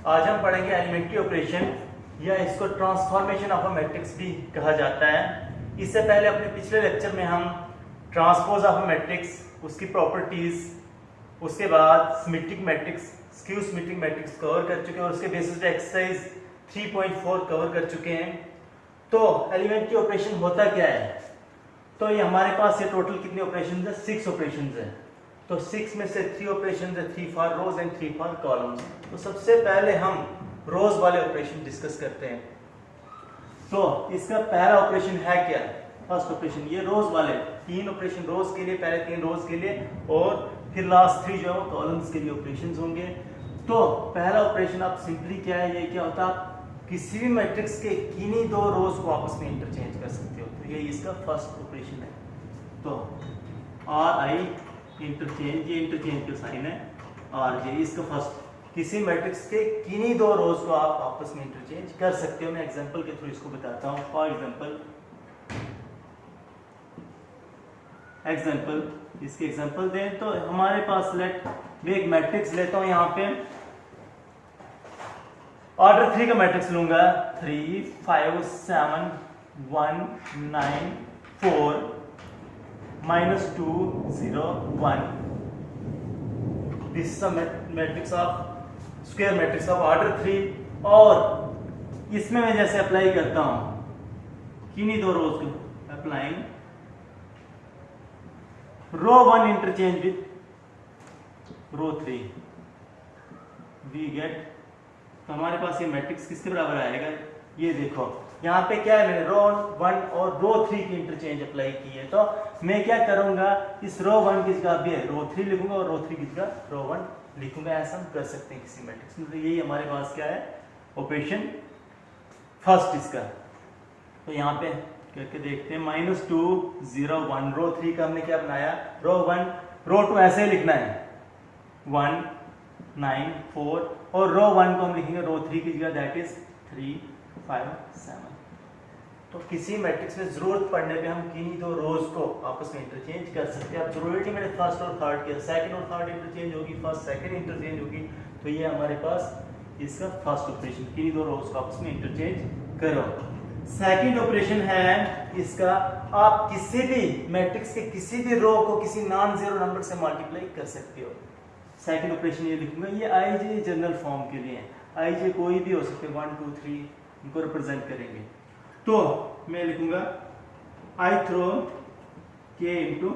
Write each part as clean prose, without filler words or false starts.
आज हम पढ़ेंगे एलिमेंट्री ऑपरेशन या इसको ट्रांसफॉर्मेशन ऑफ अ मैट्रिक्स भी कहा जाता है। इससे पहले अपने पिछले लेक्चर में हम ट्रांसपोज ऑफ अ मैट्रिक्स, उसकी प्रॉपर्टीज, उसके बाद symmetric matrix, skew symmetric matrix cover कर चुके हैं और उसके बेसिस पे एक्सरसाइज 3.4 कवर कर चुके हैं। तो एलिमेंट्री ऑपरेशन होता क्या है? तो ये हमारे पास ये टोटल कितने ऑपरेशन है? 6 ऑपरेशन है। तो 6 में से 3 ऑपरेशन है, 3 for rows and 3 for columns. तो सबसे पहले हम रोज वाले ऑपरेशन डिस्कस करते हैं। तो इसका पहला ऑपरेशन है क्या? फर्स्ट ऑपरेशन ये रोज वाले 3 ऑपरेशन रोज के लिए, पहले 3 रोज के लिए और फिर लास्ट 3 जो है वो कॉलम्स के लिए ऑपरेशंस होंगे। तो पहला ऑपरेशन आप सिंपली क्या है, ये क्या होता है, आप किसी भी मैट्रिक्स के किन्हीं 2 रोज को आपस में इंटरचेंज कर सकते हो। तो ये इसका फर्स्ट ऑपरेशन है। तो आर आई इंटरचेंज, ये इंटरचेंज का साइन है आर जे, इसका फर्स्ट। किसी मैट्रिक्स के किन्हीं 2 रोज को आप आपस में इंटरचेंज कर सकते हो। मैं एग्जांपल के थ्रू इसको बताता हूं। फॉर एग्जांपल इसके एग्जांपल दें तो हमारे पास लेट मैं एक मैट्रिक्स लेता हूं। यहां पे ऑर्डर 3 का मैट्रिक्स लूंगा। 3 5 7 1 9 4 -2 0 1। This is a matrix of square matrix of order 3। और इसमें मैं जैसे अप्लाई करता हूं किन्हीं 2 रोज को, applying row 1 interchange with row 3, we get. तो हमारे पास ये मैट्रिक्स किसके बराबर आएगा? ये देखो यहाँ पे क्या है, मैंने रो 1 और रो 3 की इंटरचेंज अप्लाई की है। तो मैं क्या करूंगा, इस रो 1 की जगह भी रो 3 लिखूंगा और रो 3 की जगह रो 1 लिखूंगा। ऐसा हम कर सकते हैं किसी मैट्रिक्स में। तो यही हमारे पास क्या है, ऑपरेशन फर्स्ट इसका। तो यहाँ पे करके देखते हैं। -2 0 1, रो 3 का हमने क्या बनाया, रो 1 रो 2 ऐसे ही लिखना है 1 9 4, और रो 1 को हम लिखेंगे रो 3 की जगह, दैट इज 3 5 7। तो किसी मैट्रिक्स में जरूरत पड़ने पे हम किन्हीं 2 रोज को आपस में इंटरचेंज कर सकते हैं। अब जरूरत मैंने फर्स्ट और थर्ड किया, सेकंड और थर्ड इंटरचेंज होगी, फर्स्ट सेकंड इंटरचेंज होगी। तो ये हमारे पास इसका फर्स्ट ऑपरेशन, किन्हीं 2 रोज को आपस में इंटरचेंज करो। सेकंड ऑपरेशन है इसका, आप किसी भी मैट्रिक्स के किसी भी रो को किसी नॉन जीरो नंबर से मल्टीप्लाई कर सकते हो। सेकंड ऑपरेशन ये लिखूंगा। ये आई जे जनरल फॉर्म के लिए है, आई जे कोई भी हो सकते, 1 2 3 इनको रिप्रेजेंट करेंगे। तो मैं लिखूंगा आई थ्रो के इंटू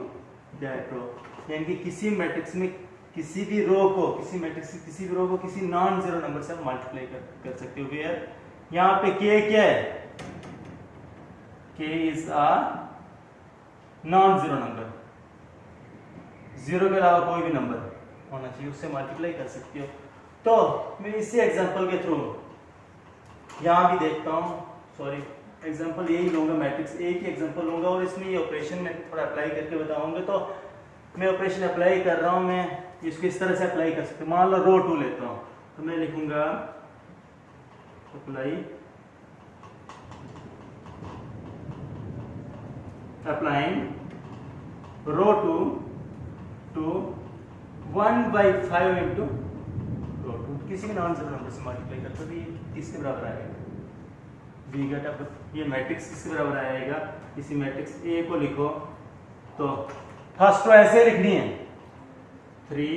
दैट रो, यानी कि किसी मैट्रिक्स में किसी भी रो को, किसी मैट्रिक्स की किसी भी रो को किसी नॉन जीरो नंबर से मल्टीप्लाई कर सकते हो। वेयर यहाँ पे के क्या है, के is a non zero number, zero के अलावा कोई भी नंबर होना चाहिए, उससे मल्टीप्लाई कर सकते हो। तो मैं इसी एग्जांपल के थ्रू यहां भी देखता हूं, सॉरी एग्जांपल यही लूंगा, मैट्रिक्स एक ही एग्जांपल लूंगा और इसमें ये ऑपरेशन में थोड़ा अप्लाई करके बताऊंगा। तो मैं ऑपरेशन अप्लाई कर रहा हूं, मैं इसको इस तरह से अप्लाई कर सकते। मान लो रो 2 लेता हूं, तो मैं लिखूंगा applying row 2 to 1/5 into row 2, किसी भी नॉन जीरो नंबर से मल्टीप्लाई करते तो ये किसके बराबर आएगा, वी गेट। अब ये मैट्रिक्स किसके बराबर आएगा, किसी मैट्रिक्स ए को लिखो तो फर्स्ट रो ऐसे लिखनी है 3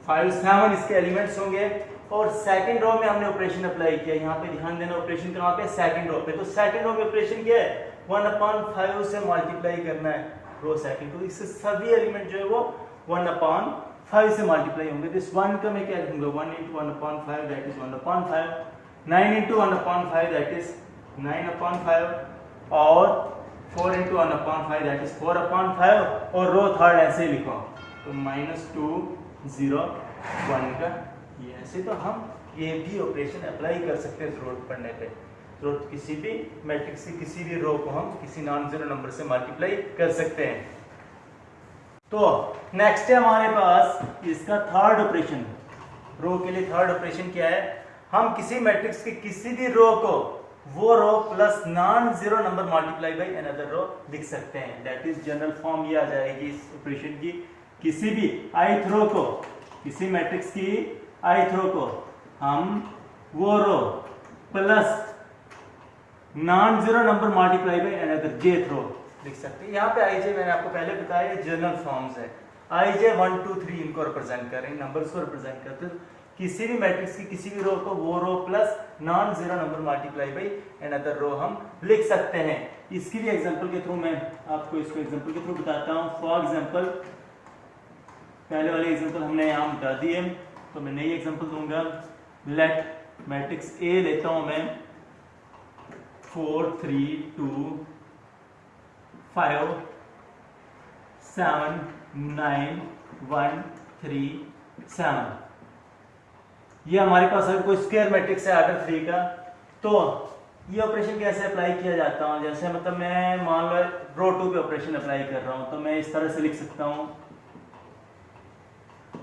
5 7 इसके एलिमेंट्स होंगे। और सेकंड रो में हमने ऑपरेशन अप्लाई किया, यहाँ पे ध्यान देना, ऑपरेशन कहाँ पे, सेकंड रो पे। तो सेकंड रो में ऑपरेशन क्या है, 1/5 से मल्टीप्लाई करना है रो सेकंड। तो इससे सभी एलिमेंट जो है वो 1/5 से मल्टीप्लाई होंगे। तो इस 1 का मैं क्या लिखूंगा, 1 × 1/5 दैट इज 1/5, 9 × 1/5 दैट इज 9/5, और 4 × 1/5 दैट इज 4/5, और रो थर्ड ऐसे ही लिखो तो -2 0 1 का ये ऐसे। तो हम ये भी ऑपरेशन अप्लाई कर सकते हैं जरूरत पड़ने पे। जरूरत किसी भी मैट्रिक्स की किसी भी रो को हम किसी नॉन जीरो नंबर से मल्टीप्लाई कर सकते हैं। तो नेक्स्ट है हमारे पास इसका थर्ड ऑपरेशन। रो के लिए थर्ड ऑपरेशन क्या है, हम किसी मैट्रिक्स के किसी भी रो को वो row plus non zero number multiply by another row लिख सकते हैं। दैट इज जनरल फॉर्म ये आ जाएगी इस ऑपरेशन की। किसी भी ith रो को, किसी मैट्रिक्स की ith रो को हम वो row plus non zero number multiply by another jth row लिख सकते हैं। यहाँ पे आई जे मैंने आपको पहले बताया जनरल फॉर्म्स है, आई जे 1 2 3 इनको रिप्रेजेंट कर रहे हैं, नंबर्स को रिप्रेजेंट करते हैं। किसी भी मैट्रिक्स की किसी भी रो को वो row plus non zero number multiply by another row हम लिख सकते हैं। इसकी भी एग्जांपल के थ्रू मैं आपको इसको एग्जांपल के थ्रू बताता हूँ। फॉर एग्जांपल पहले वाले एग्जांपल हमने यहाँ बता दिए, तो मैं नई एग्जांपल दूंगा। लेट मैट्रिक्स ए लेता हूं मैं 4 3 2 5 7 9 1 3 7। ये हमारे पास अगर कोई स्क्वायर मैट्रिक्स है ऑर्डर 3 का, तो ये ऑपरेशन कैसे अप्लाई किया जाता है? जैसे मतलब मैं मान लो रो 2 पे ऑपरेशन अप्लाई कर रहा हूं, तो मैं इस तरह से लिख सकता हूं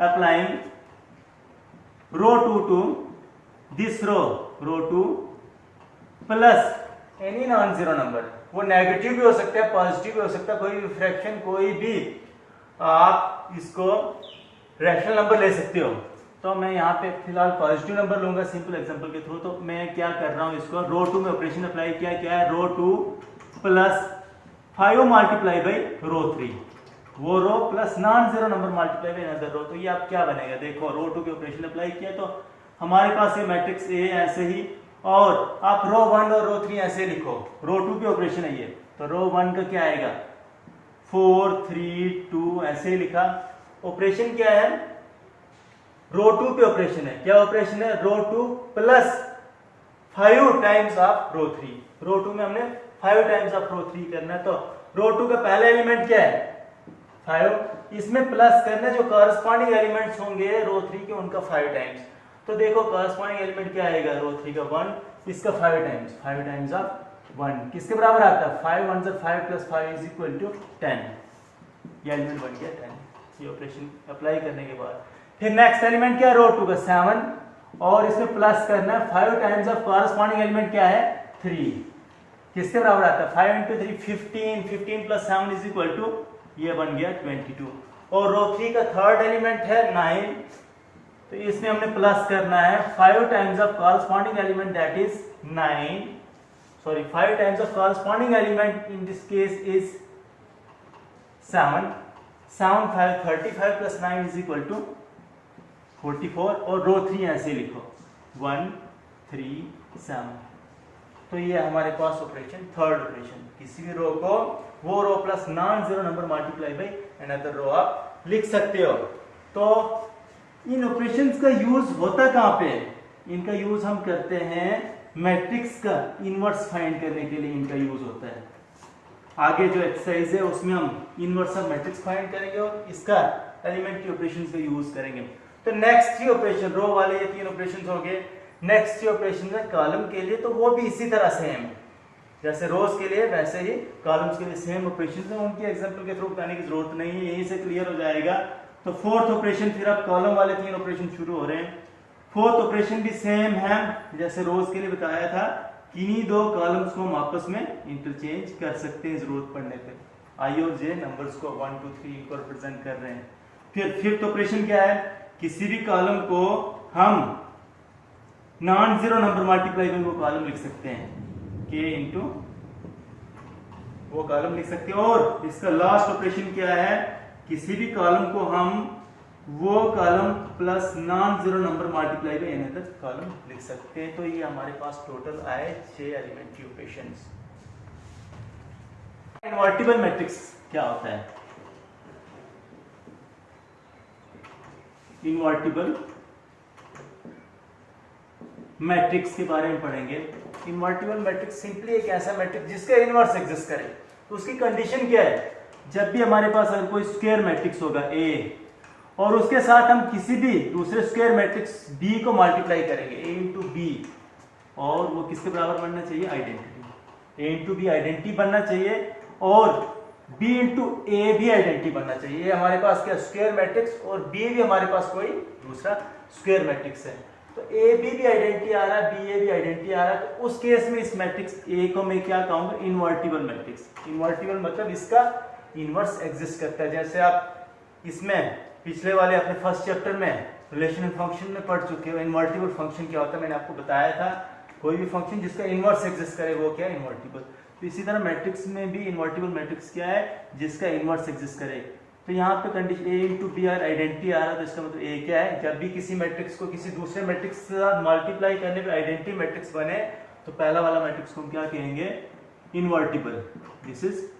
applying row 2 to this row 2 plus any non zero number. वो नेगेटिव भी हो सकता है, पॉजिटिव भी हो सकता है, कोई भी फ्रैक्शन कोई भी आप इसको रैशनल नंबर ले सकते हो। तो मैं यहाँ पे फिलहाल पॉजिटिव नंबर लूंगा सिंपल एग्जांपल के थ्रू। तो मैं क्या कर रहा हूँ, इसको रो 2 में ऑपरेशन अप्लाई किया, क्या है row 2 plus 5 multiply by row 3, वो row plus non zero number multiply by another row. तो ये आप क्या बनेगा, देखो रो 2 पे ऑपरेशन अप्लाई किया तो हमारे पास ये मैट्रिक्स ए ऐसे ही, और आप रो 1 और रो 3 ऐसे लिखो। रो 2 पे ऑपरेशन है ये, तो रो 1 का क्या आएगा 4 3 2 ऐसे ही लिखा। ऑपरेशन क्या है, रो 2 पे ऑपरेशन है, क्या ऑपरेशन है रो 2 प्लस 5 टाइम्स ऑफ रो 3। रो 2 में हमने 5 टाइम्स ऑफ रो 3 करना है, तो रो 2 का पहला एलिमेंट क्या है 5, इसमें प्लस करना जो कॉरस्पॉन्डिंग एलिमेंट्स होंगे रो 3 के उनका 5 टाइम्स। तो देखो कॉरस्पॉन्डिंग एलिमेंट क्या आएगा रो 3 का 1, इसका 5 टाइम्स ऑफ 1 किसके बराबर आता है 5 1 5 प्लस 5 इज इक्वल टू 10। ये एलिमेंट बन गया 10। ये ऑपरेशन अप्लाई करने के बाद फिर नेक्स्ट एलिमेंट क्या है रो 2 का 7, और इसमें प्लस करना है 5 टाइम्स ऑफ कॉरस्पॉन्डिंग एलिमेंट क्या है 3, किसके बराबर आता है 5 into 3 15, 15 plus 7 is equal to ये बन गया 22। और रो 3 का थर्ड एलिमेंट है 9, तो इसमें हमने प्लस करना है 5 times of corresponding element that is 9, sorry 5 times of corresponding element in this case is 7, 7 5 35 plus 9 is equal to 44। और रो 3 ऐसे लिखो 1 3 7। तो ये हमारे पास ऑपरेशन थर्ड ऑपरेशन, किसी भी रो को वो row plus non zero number multiply by another row आप लिख सकते हो। तो इन ऑपरेशंस का यूज होता कहाँ पे, इनका यूज हम करते हैं मैट्रिक्स का इनवर्स फाइंड करने के लिए इनका यूज होता है। आगे जो एक्सरसाइज है उसमें हम इनवर्स ऑफ मैट्रिक्स फाइंड करेंगे और इसका एलिमेंट्री ऑपरेशंस का यूज करेंगे। तो नेक्स्ट 3 ऑपरेशन रो वाले ये 3 ऑपरेशंस हो गए। नेक्स्ट 3 ऑपरेशन है कॉलम के लिए, तो वो भी इसी तरह सेम है जैसे रोज के लिए वैसे ही कॉलम्स के लिए सेम ऑपरेशंस हैं। उनकी एग्जांपल के थ्रू बताने की जरूरत नहीं है, यहीं से क्लियर हो जाएगा। तो फोर्थ ऑपरेशन फिर अब कॉलम वाले 3 ऑपरेशन शुरू हो रहे हैं। फोर्थ ऑपरेशन भी सेम है जैसे रोज के लिए बताया था, किन्हीं 2 कॉलम्स को हम आपस में इंटरचेंज कर सकते हैं जरूरत पड़ने पे। आई और जे नंबर्स को 1 2 3 को रिप्रेजेंट कर रहे हैं। फिर फिफ्थ ऑपरेशन क्या है, किसी भी कॉलम को हम नॉन जीरो नंबर मल्टीप्लाई में वो कॉलम लिख सकते हैं, k इंटू वो कॉलम लिख सकते हैं। और इसका लास्ट ऑपरेशन क्या है, किसी भी कॉलम को हम वो column plus non zero number multiply by another column लिख सकते हैं। तो ये हमारे पास टोटल आए 6 एलिमेंट्री ऑपरेशंस। इनवर्टिबल मैट्रिक्स क्या होता है, इनवर्टिबल मैट्रिक्स के बारे में पढ़ेंगे। इनवर्टिबल मैट्रिक्स सिंपली एक ऐसा मैट्रिक्स जिसका इनवर्स एग्जिस्ट करे। तो उसकी कंडीशन क्या है, जब भी हमारे पास अगर कोई स्क्वायर मैट्रिक्स होगा A और उसके साथ हम किसी भी दूसरे स्क्वायर मैट्रिक्स B को मल्टीप्लाई करेंगे A इंटू बी, और वो किसके बराबर बनना चाहिए identity, A into B identity बनना चाहिए और B इंटू ए भी आइडेंटिटी बनना चाहिए। ये हमारे पास क्या स्क्वायर मैट्रिक्स और B भी हमारे पास कोई दूसरा स्क्वायर मैट्रिक्स है। तो ए बी भी आइडेंटिटी आ रहा है, बी ए भी आइडेंटिटी आ रहा है, तो उस केस में इस मैट्रिक्स ए को मैं क्या कहूंगा इनवर्टिबल मैट्रिक्स। इनवर्टिबल मतलब इसका इनवर्स एग्जिस्ट करता है। जैसे आप इसमें पिछले वाले अपने फर्स्ट चैप्टर में रिलेशनल फंक्शन में पढ़ चुके हो। इनवर्टिबल फंक्शन क्या होता है मैंने आपको बताया था, कोई भी फंक्शन जिसका इनवर्स एग्जिस्ट करे वो क्या है, इनवर्टिबल। तो इसी तरह मैट्रिक्स में भी इनवर्टिबल मैट्रिक्स क्या है, जिसका इनवर्स एग्जिस्ट करे। तो यहाँ पे condition A into B are identity आ रहा है, तो इसका मतलब ए क्या है, जब भी किसी मैट्रिक्स को किसी दूसरे मैट्रिक्स के साथ मल्टीप्लाई करने पे आइडेंटिटी मैट्रिक्स बने तो पहला वाला मैट्रिक्स को हम क्या कहेंगे, invertible. This is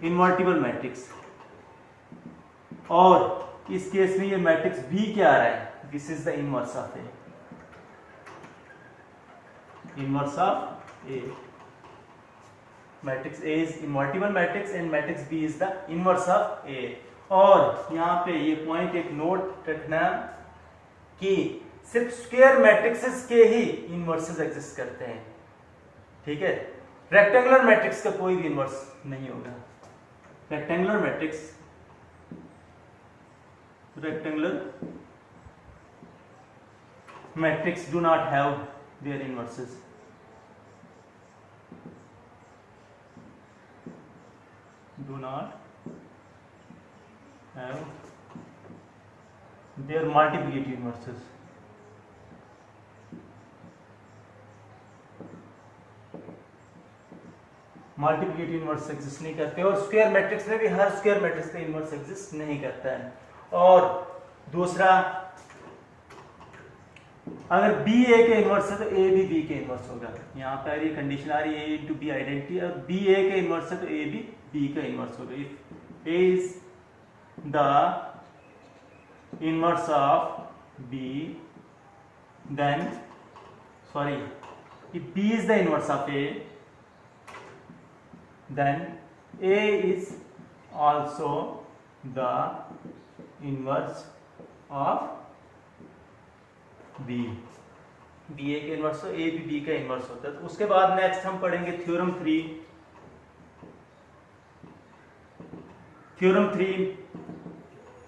invertible matrix. और इस केस में ये मैट्रिक्स बी क्या आ रहा है, this is the inverse of A, inverse of A. Matrix A is invertible matrix and matrix B is the inverse of A. और यहाँ पे ये पॉइंट एक नोट रखना कि सिर्फ स्क्वायर मैट्रिक्सेस के ही इनवर्सेस एग्जिस्ट करते हैं, ठीक है। रेक्टेंगुलर मैट्रिक्स का कोई भी इनवर्स नहीं होगा। Rectangular matrix, rectangular matrix do not have their inverses. Do not have their multiplicative inverses. Multiplicative inverse exist नहीं करते, और स्क्वायर मैट्रिक्स में भी हर स्क्वायर मैट्रिक्स का इनवर्स एग्जिस्ट नहीं करता है। और दूसरा, अगर बी ए के इनवर्स है तो ए भी बी के इनवर्स होगा। यहाँ पर ये कंडीशन आ रही है ए इंटू बी आइडेंटिटी, और बी ए के इनवर्स है तो ए भी बी का इनवर्स होगा। If A is the inverse of B then, sorry, if B is the inverse of A then A is also the inverse of B। B A के inverse हो, A भी B का inverse होता है। तो उसके बाद नेक्स्ट हम पढ़ेंगे थ्योरम 3। थ्योरम 3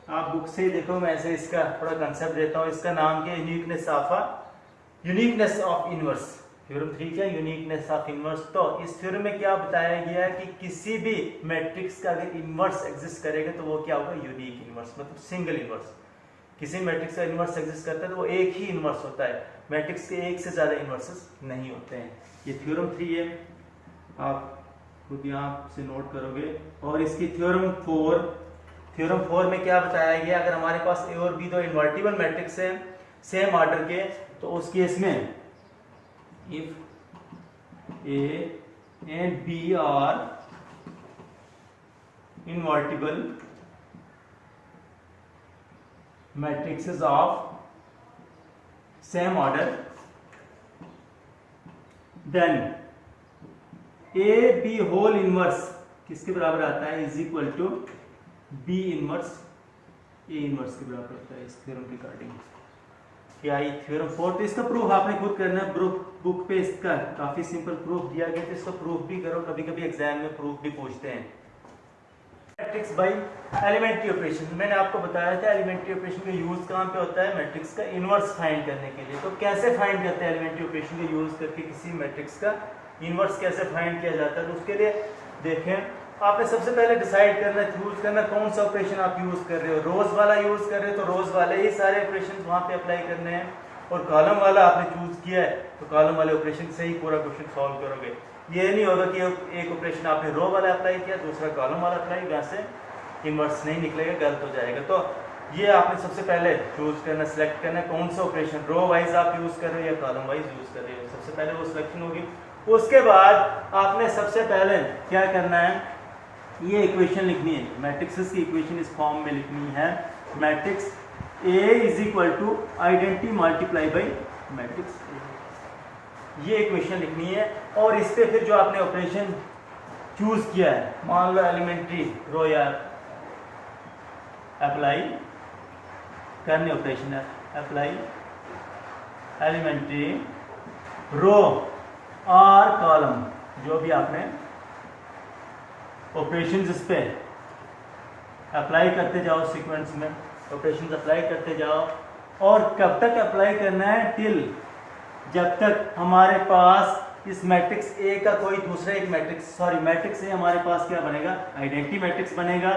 आप बुक से ही देखो, मैं ऐसे इसका थोड़ा कंसेप्ट देता हूँ। इसका नाम क्या है, यूनिकनेस ऑफ इनवर्स। थ्योरम 3 क्या, यूनिकनेस ऑफ इनवर्स। तो इस थ्योरम में क्या बताया गया है कि किसी भी मैट्रिक्स का अगर इनवर्स एग्जिस्ट करेगा तो वो क्या होगा, यूनिक इनवर्स, मतलब सिंगल इनवर्स। किसी मैट्रिक्स का इनवर्स एग्जिस्ट करता है तो वो एक ही इनवर्स होता है, मैट्रिक्स के एक से ज्यादा इनवर्सेस नहीं होते हैं। ये थ्योरम 3 है, आप खुद यहाँ से नोट करोगे। और इसकी थ्योरम 4 में क्या बताया गया, अगर हमारे पास ए और बी दो इनवर्टिबल मैट्रिक्स है सेम ऑर्डर के, तो उस केस में if A and B are invertible matrices of same order, then A B whole inverse किसके बराबर आता है, is equal to B inverse A inverse के बराबर होता है। इस थ्योरम रिगार्डिंग क्या ये थ्योरम 4। तो इसका प्रूफ आपने खुद करना है, बुक पे इसका काफी सिंपल प्रूफ दिया गया, तो इसका प्रूफ भी करो, कभी कभी एग्जाम में प्रूफ भी पूछते हैं। मैट्रिक्स बाय एलिमेंट्री ऑपरेशन, मैंने आपको बताया था एलिमेंट्री ऑपरेशन का यूज कहाँ पे होता है, मैट्रिक्स का इनवर्स फाइंड करने के लिए। तो कैसे फाइंड करते हैं एलिमेंट्री ऑपरेशन का यूज करके किसी मैट्रिक्स का इनवर्स कैसे फाइंड किया जाता है। तो उसके लिए देखें, आपने सबसे पहले डिसाइड करना, चूज करना कौन सा ऑपरेशन आप यूज कर रहे हो। रोज वाला यूज कर रहे हो तो रोज वाले ही सारे ऑपरेशन वहां पे अप्लाई करने हैं, और कॉलम वाला आपने चूज किया है तो कॉलम वाले ऑपरेशन से ही पूरा क्वेश्चन सॉल्व करोगे। ये नहीं होगा कि एक ऑपरेशन आपने रो वाला अप्लाई किया, दूसरा कॉलम वाला अप्लाई, यहाँ से इनवर्स नहीं निकलेगा, गलत हो जाएगा। तो ये आपने सबसे पहले चूज करना, सिलेक्ट करना कौन सा ऑपरेशन रो वाइज आप यूज कर रहे हो या कॉलम वाइज यूज कर रहे हो, सबसे पहले वो सिलेक्शन होगी। उसके बाद आपने सबसे पहले क्या करना है, ये इक्वेशन लिखनी है, मैट्रिक्स की इक्वेशन इस फॉर्म में लिखनी है। Matrix A is equal to identity multiply by matrix A, ये इक्वेशन लिखनी है। और इस पे फिर जो आपने ऑपरेशन चूज किया है, मान लो एलिमेंट्री रो या अप्लाई करने ऑपरेशन है, अप्लाई एलिमेंट्री रो और कॉलम, जो भी आपने ऑपरेशंस इस पे अप्लाई करते जाओ, सीक्वेंस में ऑपरेशंस अप्लाई करते जाओ। और कब तक अप्लाई करना है, टिल जब तक हमारे पास इस मैट्रिक्स ए का कोई दूसरा एक मैट्रिक्स, सॉरी मैट्रिक्स ए हमारे पास क्या बनेगा, आइडेंटिटी मैट्रिक्स बनेगा।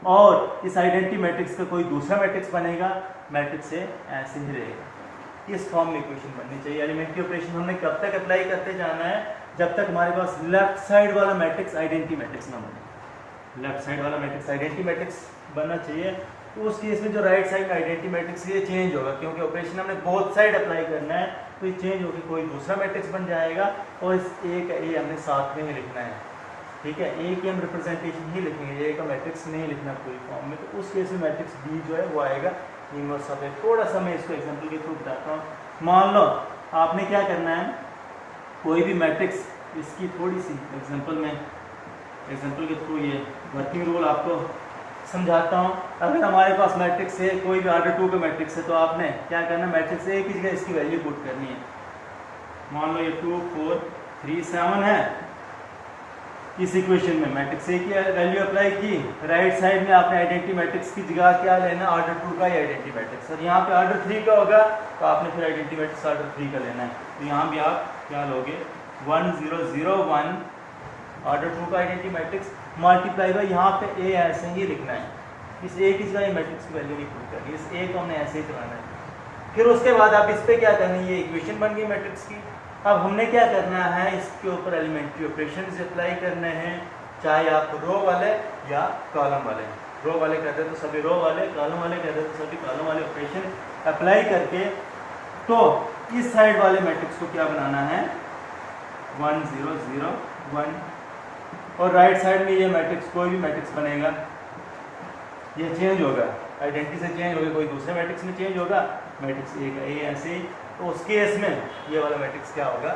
और इस आइडेंटिटी मैट्रिक्स का कोई दूसरा मैट्रिक्स बनेगा, मैट्रिक्स से ऐसे ही रहेगा। इस फॉर्म में इक्वेशन बननी चाहिए। एलिमेंट्री ऑपरेशन हमने कब तक अप्लाई करते जाना है, जब तक हमारे पास लेफ्ट साइड वाला मैट्रिक्स आइडेंटिटी मैट्रिक्स ना बने। लेफ्ट साइड वाला मैट्रिक्स आइडेंटिटी मैट्रिक्स बनना चाहिए, तो उस केस में जो राइट साइड आइडेंटिटी मैट्रिक्स ये चेंज होगा, क्योंकि ऑपरेशन हमने बोथ साइड अप्लाई करना है, तो ये चेंज होकर कोई दूसरा मैट्रिक्स बन जाएगा और इस ए का ए हमने साथ में ही लिखना है, ठीक है। ए की हम रिप्रेजेंटेशन ही लिखेंगे, ए का मैट्रिक्स नहीं लिखना पूरी फॉर्म में। तो उस केस में मैट्रिक्स बी जो है वो आएगा इनवर्स ऑफ ए। थोड़ा सा मैं इसको एग्जांपल के थ्रू बताता हूँ। मान लो आपने क्या करना है, कोई भी मैट्रिक्स, इसकी थोड़ी सी एग्जांपल के थ्रू ये वर्किंग रूल आपको समझाता हूँ। अगर हमारे पास मैट्रिक्स है, कोई भी ऑर्डर 2 का मैट्रिक्स है, तो आपने क्या करना है, मैट्रिक्स ए की जगह इसकी वैल्यू पुट करनी है। मान लो ये 2 4 3 7 है। इस इक्वेशन में मैट्रिक्स ए की वैल्यू अप्लाई की, राइट साइड में आपने आइडेंटिटी मैट्रिक्स की जगह क्या लेना, ऑर्डर 2 का ही आइडेंटिटी मैट्रिक्स। और यहाँ पे ऑर्डर 3 का होगा, तो आपने फिर आइडेंटिटी मैट्रिक्स ऑर्डर 3 का लेना है। तो यहाँ भी आप क्या लोगे, 1 0 0 1 ऑर्डर 2 का आइडेंटिटी मैट्रिक्स मल्टीप्लाई बाय, यहाँ पे ए ऐसे ही लिखना है। इस ए की जगह मैट्रिक्स की वैल्यू नहीं पुट करनी, इस ए को हमने ऐसे ही चलाना है। फिर उसके बाद आप इस पे क्या करना है, ये इक्वेशन बन गई मैट्रिक्स की। अब हमने क्या करना है, इसके ऊपर एलिमेंट्री ऑपरेशंस अप्लाई करने हैं, चाहे आप रो वाले या कॉलम वाले। रो वाले कहते हैं तो सभी रो वाले, कॉलम वाले कहते हैं तो सभी कॉलम वाले ऑपरेशन अप्लाई करके, तो इस साइड वाले मैट्रिक्स को क्या बनाना है, 1 0 0 1, और राइट साइड में ये मैट्रिक्स, कोई भी मैट्रिक्स बनेगा, ये चेंज होगा, आइडेंटिटी से चेंज होगा, कोई दूसरे मैट्रिक्स में चेंज होगा, मैट्रिक्स ए का ए ऐसे ही। तो उस केस में ये वाला मैट्रिक्स क्या होगा,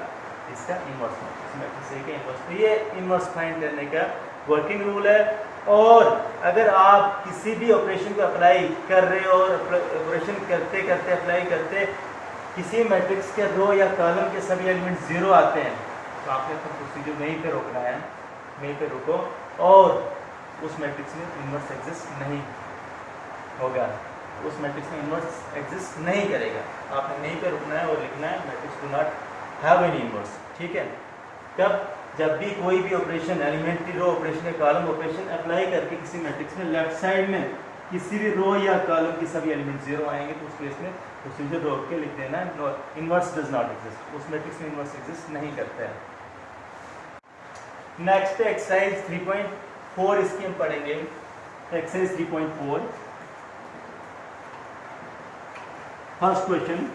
इसका इनवर्स मैट्रिक्स ए का इनवर्स। तो ये इनवर्स फाइंड करने का वर्किंग रूल है। और अगर आप किसी भी ऑपरेशन को अप्लाई कर रहे हो और ऑपरेशन करते करते अप्लाई करते किसी मैट्रिक्स के रो या कॉलम के सभी एलिमेंट 0 आते हैं, तो आपने अपना प्रोसीजर वहीं पे रोकना है, वहीं पे रुको, और उस मैट्रिक्स में इनवर्स एग्जिस्ट नहीं होगा, उस मैट्रिक्स में इनवर्स एग्जिस्ट नहीं करेगा। आपने नहीं पे रुकना है और लिखना है matrix do not have any inverse, ठीक है। तब जब भी कोई भी ऑपरेशन, एलिमेंट्री रो ऑपरेशन या कॉलम ऑपरेशन अप्लाई करके किसी मैट्रिक्स में लेफ्ट साइड में किसी भी रो या कॉलम के सभी एलिमेंट 0 आएंगे, तो उस केस में प्रोसीजर रोक के लिख देना इनवर्स डज नॉट एग्जिस्ट, उस मैट्रिक्स में इनवर्स एग्जिस्ट नहीं करता है। नेक्स्ट एक्सरसाइज 3.4, इसकी हम पढ़ेंगे। Exercise 3.4, first question.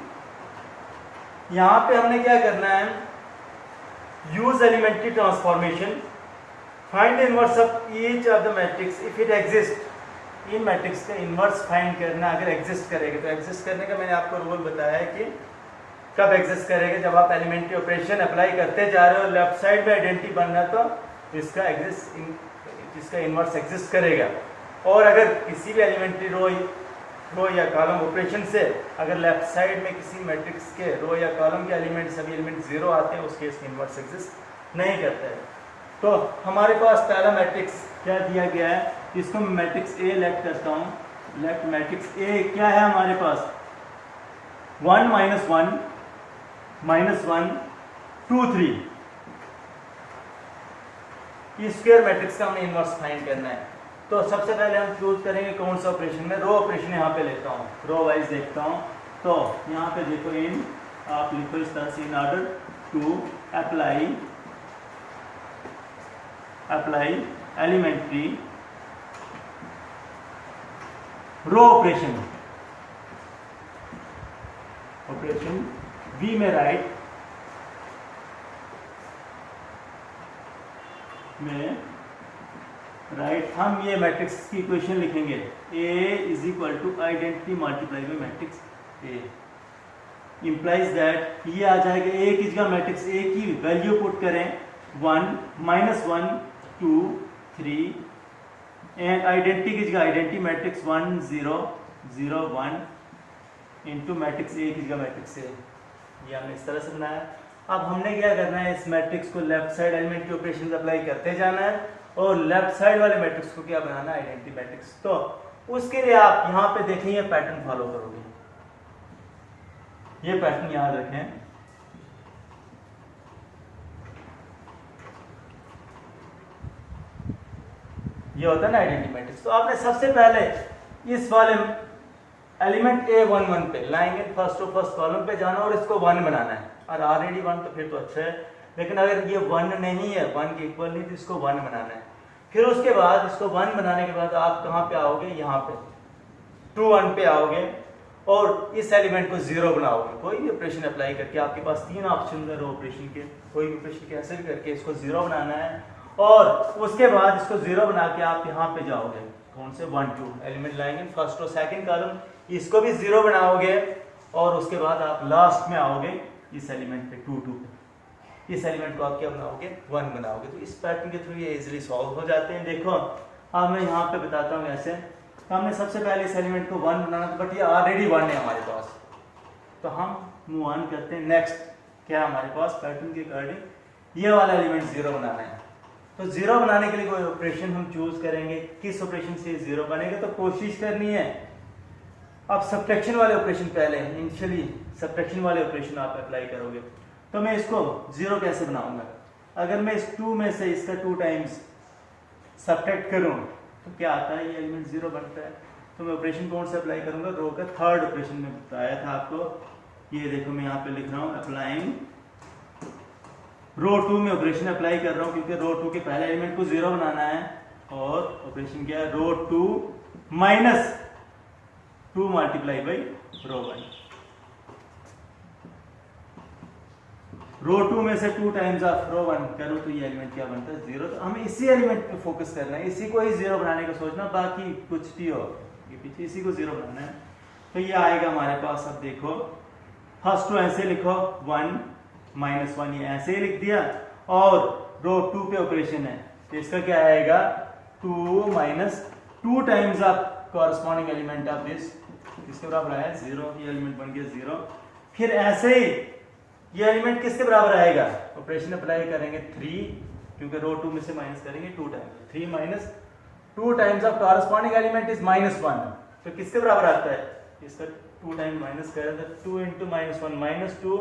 यहां पे हमने क्या करना है, use elementary transformation, find inverse of each of the matrix if it exist. इन मैट्रिक्स का इनवर्स फाइंड करना, अगर एग्जिस्ट करेगा। तो एग्जिस्ट करने का मैंने आपको रूल बताया है कि कब एग्जिस्ट करेगा, जब आप एलिमेंट्री ऑपरेशन अप्लाई करते जा रहे हो, लेफ्ट साइड में आइडेंटिटी बनना, तो इसका इनवर्स एग्जिस्ट करेगा। और अगर किसी भी एलिमेंट्री रो या कॉलम ऑपरेशन से अगर लेफ्ट साइड में किसी मैट्रिक्स के रो या कॉलम के एलिमेंट, सभी एलिमेंट 0 आते हैं, उस केस में इनवर्स एग्जिस्ट नहीं करता है। तो हमारे पास पहला मैट्रिक्स क्या दिया गया है, इसको मैं मैट्रिक्स ए लेफ्ट करता हूँ। लेफ्ट मैट्रिक्स ए क्या है हमारे पास, 1 -1 -1 2 3। स्क्वायर मैट्रिक्स का हमें इनवर्स फाइंड करना है। तो सबसे पहले हम चूज करेंगे कौन सा ऑपरेशन में, रो ऑपरेशन यहाँ पे लेता हूँ, रो वाइज देखता हूँ। तो यहाँ पे देखो, इन आप लिखो इस तरह से, in order to apply elementary row operation B में राइट हम ये मैट्रिक्स की इक्वेशन लिखेंगे, A is equal to identity multiply by matrix A, implies that ये आ जाएगा A की जगह मैट्रिक्स A की वैल्यू पुट करें 1 -1 2 3, एंड आइडेंटिटी की जगह identity matrix 1 0 0 1 into matrix A की जगह मैट्रिक्स A। ये हमने इस तरह से बनाया। अब हमने क्या करना है, इस मैट्रिक्स को left side elementary operation apply करते जाना है, और लेफ्ट साइड वाले मैट्रिक्स को क्या बनाना है, आइडेंटिटी मैट्रिक्स। तो उसके लिए आप यहाँ पे देखें, ये पैटर्न फॉलो करोगे, ये पैटर्न याद रखें। ये होता है ना आइडेंटिटी मैट्रिक्स। तो आपने सबसे पहले इस वाले एलिमेंट A11 पे लाएंगे, फर्स्ट टू फर्स्ट कॉलम पे जाना और इसको 1 बनाना है। और ऑलरेडी 1 तो फिर तो अच्छा है, लेकिन अगर ये 1 नहीं है, 1 के इक्वल नहीं, तो इसको 1 बनाना है। फिर उसके बाद इसको 1 बनाने के बाद आप कहाँ पे आओगे, यहाँ पे 2 1 पे आओगे और इस एलिमेंट को 0 बनाओगे। कोई भी ऑपरेशन अप्लाई करके, आपके पास 3 ऑप्शन है ऑपरेशन के, कोई भी ऑपरेशन कैसे भी करके इसको 0 बनाना है। और उसके बाद इसको 0 बना के आप यहाँ पे जाओगे, कौन से 1 2 एलिमेंट लाएंगे फर्स्ट और सेकंड कॉलम, इसको भी 0 बनाओगे और उसके बाद आप लास्ट में आओगे इस एलिमेंट पे 2 2 पे, इस एलिमेंट को आप क्या बनाओगे, 1 बनाओगे। तो इस पैटर्न के थ्रू ये इजीली सॉल्व हो जाते हैं। देखो अब मैं यहाँ पे बताता हूँ ऐसे। तो हमने सबसे पहले इस एलिमेंट को 1 बनाना था, बट ये ऑलरेडी 1 है हमारे पास, तो हम मूव ऑन करते हैं। नेक्स्ट क्या है हमारे पास, पैटर्न के अकॉर्डिंग ये वाला एलिमेंट 0 बनाना है। तो 0 बनाने के लिए कोई ऑपरेशन हम चूज करेंगे, किस ऑपरेशन से 0 बनेगा, तो कोशिश करनी है अब सब्ट्रैक्शन वाले ऑपरेशन पहले, इनिशियली सब्ट्रैक्शन वाले ऑपरेशन आप अप्लाई करोगे। तो मैं इसको 0 कैसे बनाऊंगा, अगर मैं इस 2 में से इसका 2 टाइम्स सब्ट्रैक्ट करूं तो क्या आता है, ये एलिमेंट 0 बनता है। तो मैं ऑपरेशन कौन से अप्लाई करूंगा, रो का थर्ड ऑपरेशन में बताया था आपको। ये देखो मैं यहाँ पे लिख रहा हूँ अप्लाइंग रो 2 में ऑपरेशन अप्लाई कर रहा हूँ, क्योंकि रो 2 के पहले एलिमेंट को 0 बनाना है। और ऑपरेशन क्या है, रो 2 माइनस 2 मल्टीप्लाई बाई रो 1। रो 2 में से 2 टाइम्स ऑफ रो 1 करो तो ये एलिमेंट क्या बनता है, 0। तो हमें इसी एलिमेंट पे फोकस करना है, इसी को ही 0 बनाने का सोचना, बाकी कुछ भी हो ये पीछे इसी को 0 बनाना है। तो ये आएगा हमारे पास। अब देखो फर्स्ट रो ऐसे लिखो 1 माइनस 1, ये ऐसे ही लिख दिया। और रो 2 पे ऑपरेशन है तो इसका क्या आएगा, 2 minus 2 times of corresponding element of this, किसके बराबर आया, 0। ये एलिमेंट बन गया 0। फिर ऐसे ही ये एलिमेंट किसके बराबर आएगा, ऑपरेशन अप्लाई करेंगे 3, क्योंकि रो 2 में से माइनस करेंगे 2 times, 3 minus 2 times of corresponding element is -1। तो किसके बराबर आता है, इसका 2 टाइम माइनस करें तो 2 इंटू -1 -2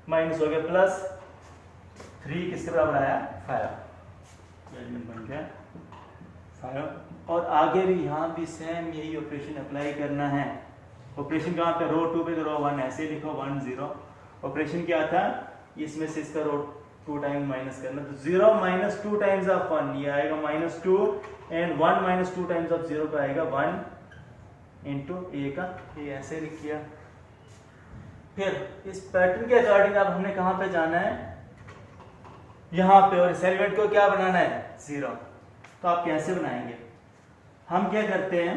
माइनस हो गया प्लस 3, किसके बराबर आया, 5। एलिमेंट बन गया 5। और आगे भी यहाँ भी सेम यही ऑपरेशन अप्लाई करना है। ऑपरेशन कहाँ पे, रो 2 पे, तो रो 1 ऐसे लिखो 1 0। ऑपरेशन क्या था, इसमें से इसका रो 2 टाइम माइनस करना, तो 0 माइनस 2 टाइम्स ऑफ 1 ये आएगा -2, एंड 1 माइनस 2 टाइम्स ऑफ 0 का आएगा 1 इंटू ए का, ये ऐसे लिख किया। फिर इस पैटर्न के अकॉर्डिंग अब हमने कहाँ पे जाना है, यहाँ पे, और इस एलिमेंट को क्या बनाना है, 0। तो आप कैसे बनाएंगे, हम क्या करते हैं,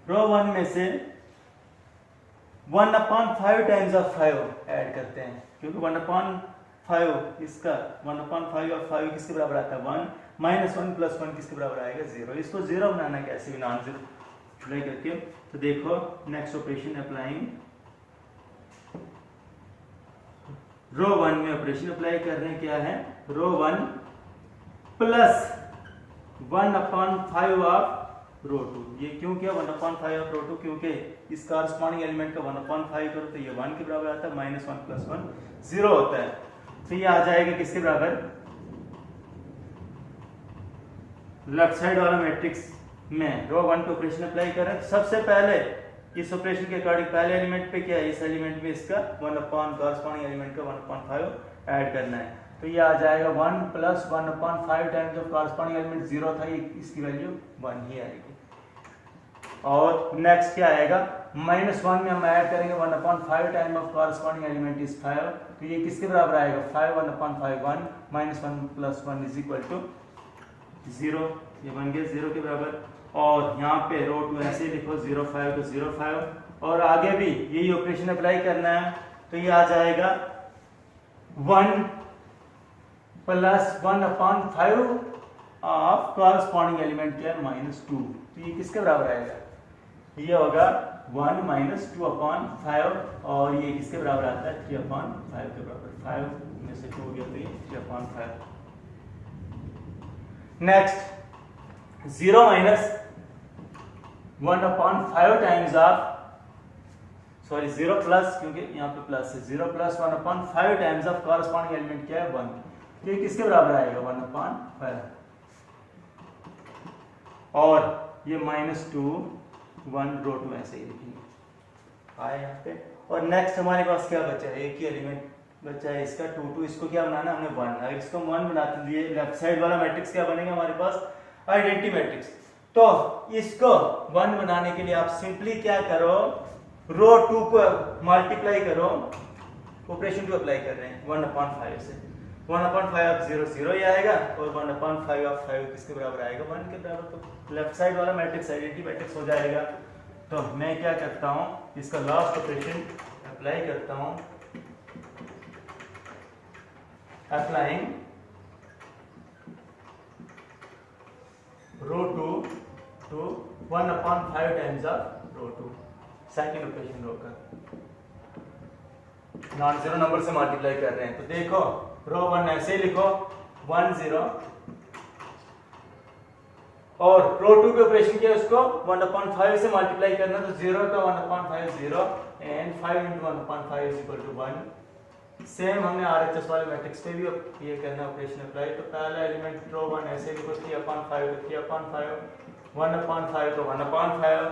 रो 1 में से 1/5 टाइम्स ऑफ 5 ऐड करते हैं, क्योंकि 1/5 इसका 1/5 और 5 किसके बराबर आता है, 1 -1 + 1 किसके बराबर आएगा, 0। इसको 0 बनाना है कैसे भी, नॉन 0 अप्लाई करके। तो देखो नेक्स्ट ऑपरेशन अप्लाइंग रो 1 में ऑपरेशन अप्लाई कर रहे हैं, क्या है, रो 1 प्लस 1/5 ऑफ रो 2। ये क्यों किया 1/5 ऑफ रो 2, क्योंकि इस कॉरस्पॉन्डिंग एलिमेंट का 1/5 करो तो ये 1 के बराबर आता है, -1 + 1 0 होता है। तो ये आ जाएगा किसके बराबर, लेफ्ट साइड वाला मैट्रिक्स में रो 1 पे ऑपरेशन अप्लाई कर रहे हैं। सबसे पहले इस ऑपरेशन के अकॉर्डिंग पहले एलिमेंट पे क्या है, इस एलिमेंट में इसका 1/, कॉरस्पॉन्डिंग एलिमेंट का 1/5 ऐड करना है। तो ये आ जाएगा 1 + 1/5 टाइम्स ऑफ कॉरस्पॉन्डिंग एलिमेंट 0 था, इसकी वैल्यू 1 ही आएगी। और नेक्स्ट क्या आएगा, -1 में हम ऐड करेंगे 1/5 time of corresponding element is 5। तो ये किसके बराबर आएगा, 5 1/5 1 -1 + 1 इज इक्वल टू 0। ये बन गया 0 के बराबर। और यहाँ पे रो 2 ऐसे लिखो 0 5 तो 0 5, और आगे भी यही ऑपरेशन अप्लाई करना है। तो ये आ जाएगा 1 + 1/5 ऑफ कॉरस्पॉन्डिंग एलिमेंट क्या है, -2। तो ये किसके बराबर आएगा, ये होगा 1 - 2/5, और ये किसके बराबर आता है, 3/5 के बराबर। 5 में से 2 गया तो ये 3/5। Next 0 - 1/5 times of, sorry 0 plus, क्योंकि यहाँ पे प्लस है, 0 + 1/5 टाइम्स ऑफ कॉरस्पॉन्डिंग एलिमेंट क्या है, 1। तो ये किसके बराबर आएगा, 1/5। और ये -2 1 रो 2 ऐसे ही लिखेंगे आए यहाँ पे। और नेक्स्ट हमारे पास क्या बचा है, एक ही एलिमेंट बचा है इसका 2 2, इसको क्या बनाना है हमने 1। अगर इसको 1 बनाते लिए लेफ्ट साइड वाला मैट्रिक्स क्या बनेगा हमारे पास, आइडेंटिटी मैट्रिक्स। तो इसको 1 बनाने के लिए आप सिंपली क्या करो, रो 2 को मल्टीप्लाई करो, ऑपरेशन 2 अप्लाई कर रहे हैं 1/5 से। 1/5 ऑफ 0 0 ही आएगा और 1/5 ऑफ 5 किसके बराबर आएगा, 1 के बराबर। तो लेफ्ट साइड वाला मैट्रिक्स आइडेंटिटी मैट्रिक्स हो जाएगा। तो मैं क्या करता हूँ, इसका लास्ट ऑपरेशन अप्लाई करता हूँ, applying row 2 to 1/5 times of row 2, second operation row का नॉन जीरो नंबर से मल्टीप्लाई कर रहे हैं। तो देखो रो 1 ऐसे लिखो 1 0, और रो 2 के ऑपरेशन किया उसको 1/5 से मल्टीप्लाई करना, तो 0 का 1/5 0 and 5 into 1/5 is equal to 1। Same हमने RHS वाले मैट्रिक्स पे भी ये करना ऑपरेशन अप्लाई। तो पहला एलिमेंट रो 1 ऐसे लिखो 3/5 तो 3/5, 1/5 तो 1/5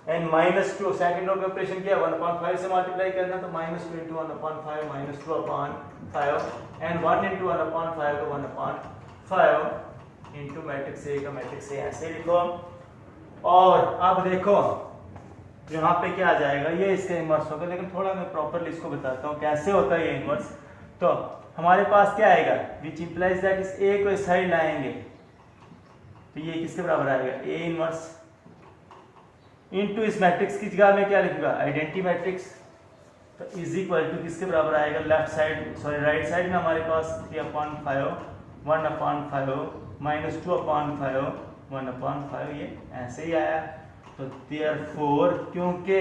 एंड -2 सेकंड रो पे ऑपरेशन किया 1/5 से मल्टीप्लाई करना, तो -2 into 1/5 -2/5 एंड 1 into 1/5 तो 1/5 इंटू मैट्रिक्स ए का मैट्रिक्स ए ऐसे लिखो। और अब देखो यहाँ पे क्या आ जाएगा, ये इसका इनवर्स होगा, लेकिन थोड़ा मैं प्रॉपरली इसको बताता हूँ कैसे होता है ये इनवर्स। तो हमारे पास क्या आएगा, विच इंप्लाइज दैट इस ए को इस साइड लाएंगे, तो ये किसके बराबर आएगा, ए इनवर्स इनटू इस मैट्रिक्स की जगह में क्या लिखूंगा, आइडेंटिटी मैट्रिक्स। तो इज इक्वल टू किसके बराबर आएगा, left side sorry right side में हमारे पास 3/5 1/5 -2/5 1/5, ये ऐसे ही आया। तो देयरफॉर क्योंकि